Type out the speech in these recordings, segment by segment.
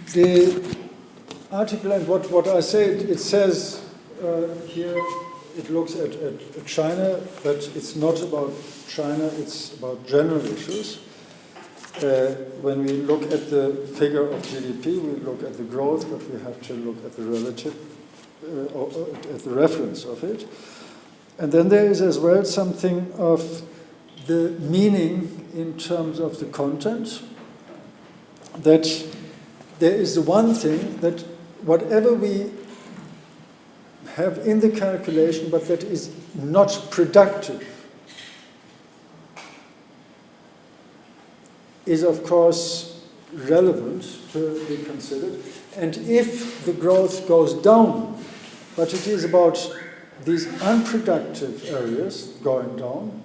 The article and what I say, it says here, it looks at China, but it's not about China, it's about general issues. When we look at the figure of GDP, we look at the growth, but we have to look at the relative, at the reference of it. And then there is as well something of the meaning in terms of the content, that there is the one thing that whatever we have in the calculation, but that is not productive, is of course relevant to be considered. And if the growth goes down, but it is about these unproductive areas going down,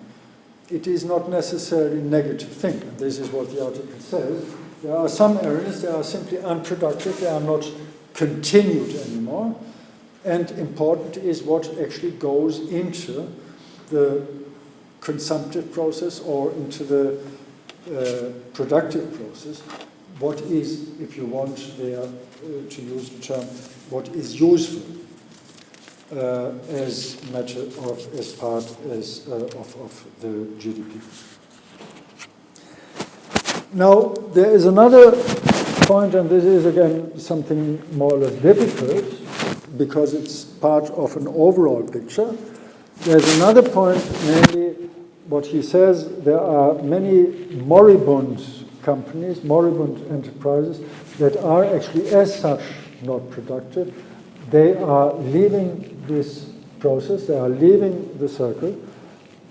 it is not necessarily a negative thing. And this is what the article says. There are some areas that are simply unproductive, they are not continued anymore. And important is what actually goes into the consumptive process or into the productive process. What is, if you want there to use the term, what is useful as matter of, as part of the GDP. Now, there is another point, and this is again something more or less difficult because it's part of an overall picture. There's another point, namely what he says, there are many moribund companies, moribund enterprises that are actually as such not productive. They are leaving this process, they are leaving the circle,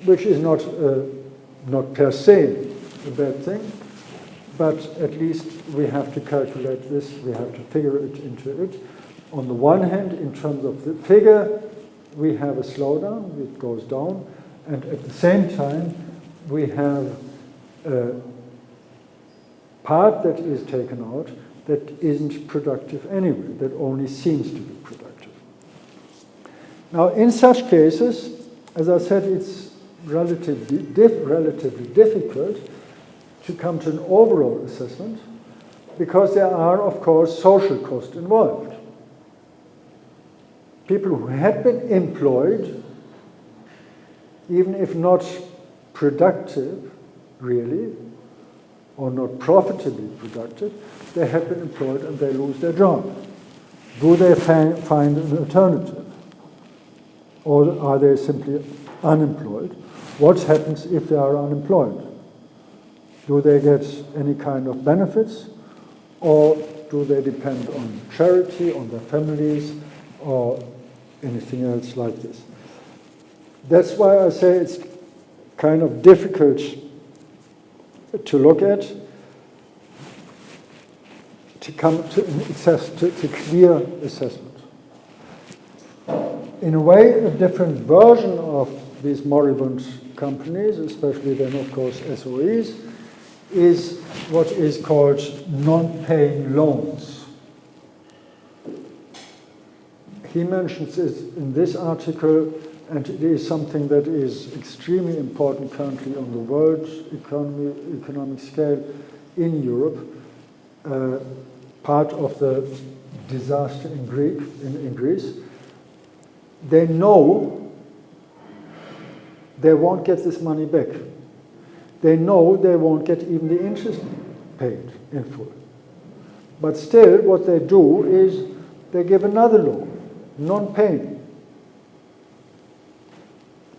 which is not per se a bad thing, but at least we have to calculate this, we have to figure it into it. On the one hand, in terms of the figure, we have a slowdown, it goes down, and at the same time, we have a part that is taken out that isn't productive anyway, that only seems to be productive. Now, in such cases, as I said, it's relatively difficult to come to an overall assessment because there are, of course, social costs involved. People who had been employed, even if not productive, really, or not profitably productive, they have been employed and they lose their job. Do they find an alternative? Or are they simply unemployed? What happens if they are unemployed? Do they get any kind of benefits? Or do they depend on charity, on their families, or anything else like this? That's why I say it's kind of difficult to look at, to come to to clear assessment. In a way, a different version of these moribund companies, especially then of course SOEs, is what is called non-paying loans. He mentions it in this article, and it is something that is extremely important currently on the world economic scale in Europe. Part of the disaster in Greece. They know they won't get this money back. They know they won't get even the interest paid in full. But still, what they do is they give another loan, non-paying.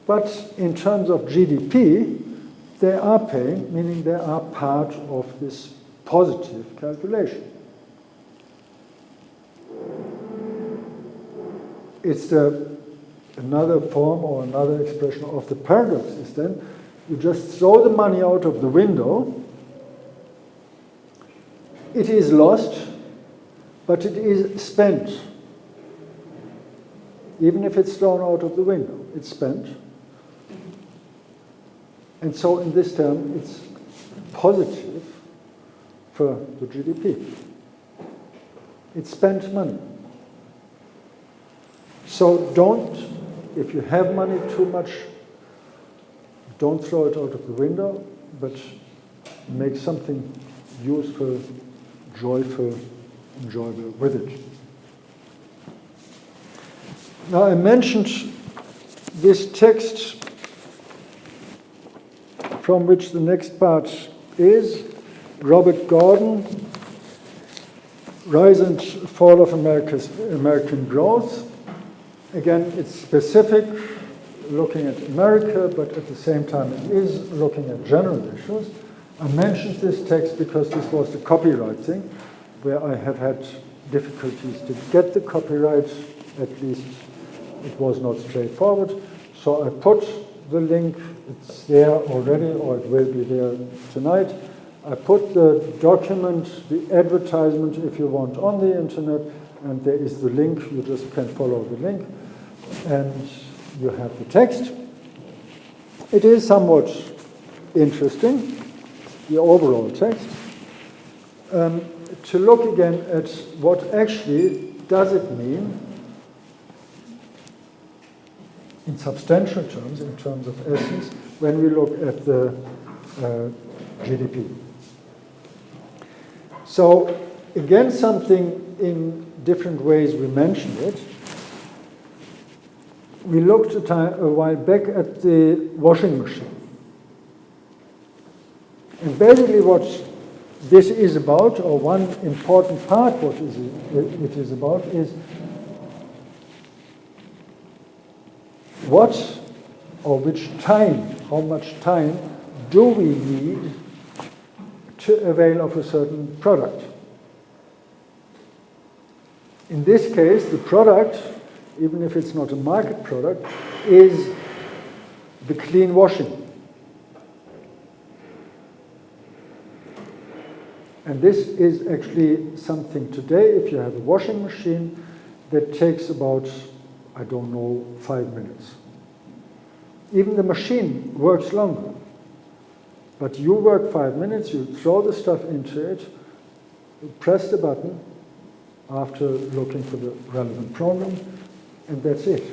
But in terms of GDP, they are paying, meaning they are part of this positive calculation. It's another form or another expression of the paradox is then you just throw the money out of the window, it is lost, but it is spent. Even if it's thrown out of the window, it's spent. And so in this term, it's positive for the GDP. It's spent money. So don't, if you have money too much, don't throw it out of the window, but make something useful, joyful, enjoyable with it. Now, I mentioned this text from which the next part is, Robert Gordon, Rise and Fall of American Growth. Again, it's specific, looking at America, but at the same time it is looking at general issues. I mentioned this text because this was the copyright thing, where I have had difficulties to get the copyright, at least it was not straightforward. So I put the link, it's there already, or it will be there tonight. I put the document, the advertisement, if you want, on the internet, and there is the link. You just can follow the link, and you have the text. It is somewhat interesting, the overall text, to look again at what actually does it mean in substantial terms, in terms of essence, when we look at the GDP. So, again, something in different ways we mentioned it. We looked a while back at the washing machine. And basically what this is about, or one important part what it is about, is what or which time, how much time do we need to avail of a certain product. In this case, the product, even if it's not a market product, is the clean washing. And this is actually something today, if you have a washing machine, that takes about, I don't know, 5 minutes. Even the machine works longer. But you work 5 minutes, you throw the stuff into it, you press the button after looking for the relevant program, and that's it.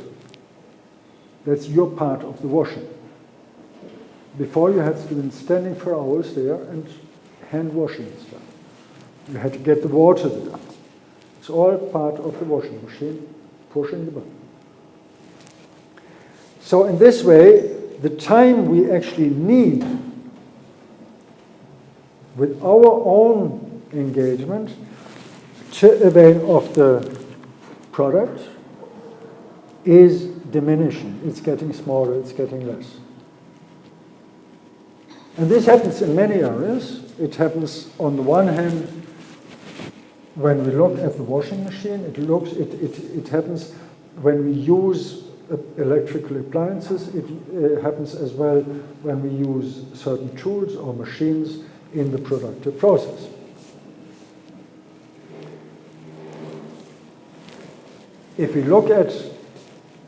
That's your part of the washing. Before you had been standing for hours there and hand washing stuff. You had to get the water there. It's all part of the washing machine, pushing the button. So in this way, the time we actually need with our own engagement to avail of the product is diminishing. It's getting smaller, it's getting less. And this happens in many areas. It happens on the one hand when we look at the washing machine. It happens when we use electrical appliances. It happens as well when we use certain tools or machines in the productive process. If we look at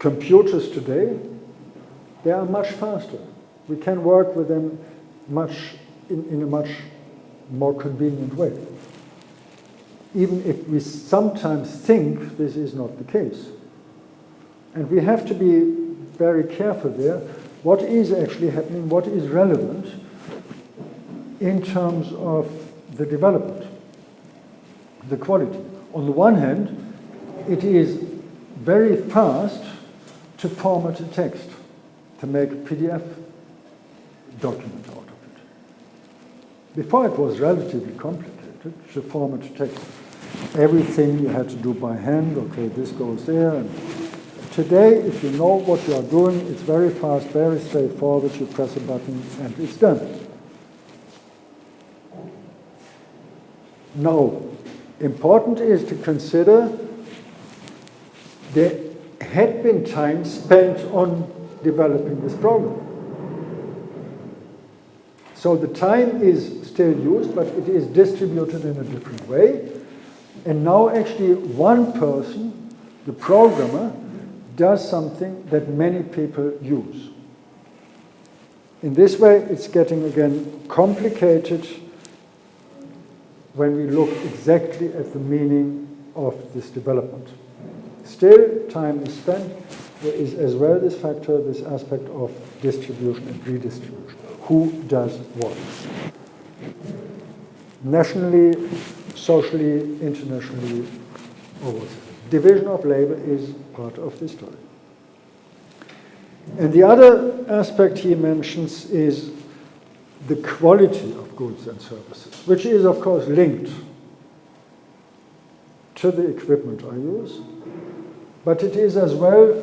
computers today, they are much faster. We can work with them in a much more convenient way. Even if we sometimes think this is not the case. And we have to be very careful there. What is actually happening, what is relevant in terms of the development, the quality. On the one hand, it is very fast to format a text, to make a PDF document out of it. Before it was relatively complicated to format a text. Everything you had to do by hand, okay, this goes there. And today, if you know what you are doing, it's very fast, very straightforward. You press a button and it's done. Now, important is to consider there had been time spent on developing this program. So the time is still used, but it is distributed in a different way. And now actually one person, the programmer, does something that many people use. In this way, it's getting, again, complicated when we look exactly at the meaning of this development. Still, time is spent. There is as well this factor, this aspect of distribution and redistribution. Who does what? Nationally, socially, internationally, or whatever. Division of labor is part of this story. And the other aspect he mentions is the quality of goods and services, which is, of course, linked to the equipment I use, but it is as well,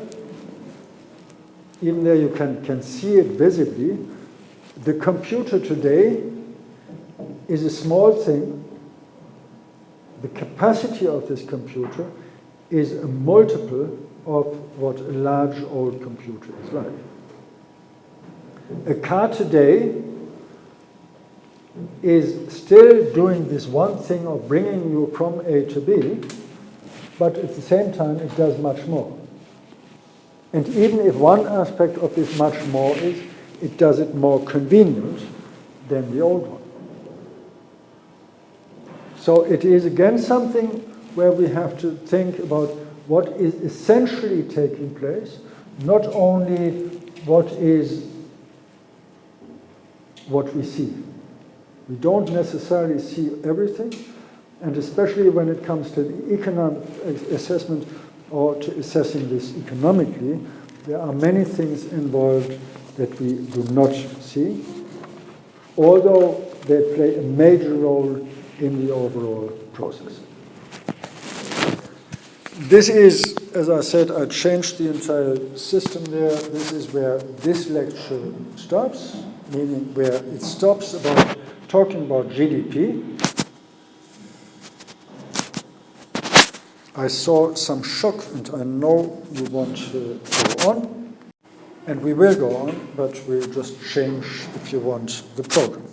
even there you can see it visibly, the computer today is a small thing. The capacity of this computer is a multiple of what a large old computer is like. A car today is still doing this one thing of bringing you from A to B, but at the same time it does much more. And even if one aspect of this much more is it does it more convenient than the old one. So it is again something where we have to think about what is essentially taking place, not only what we see. We don't necessarily see everything, and especially when it comes to the economic assessment or to assessing this economically, there are many things involved that we do not see, although they play a major role in the overall process. This is, as I said, I changed the entire system there. This is where this lecture stops, meaning where it stops about talking about GDP. I saw some shock, and I know you want to go on, and we will go on, but we'll just change, if you want, the program.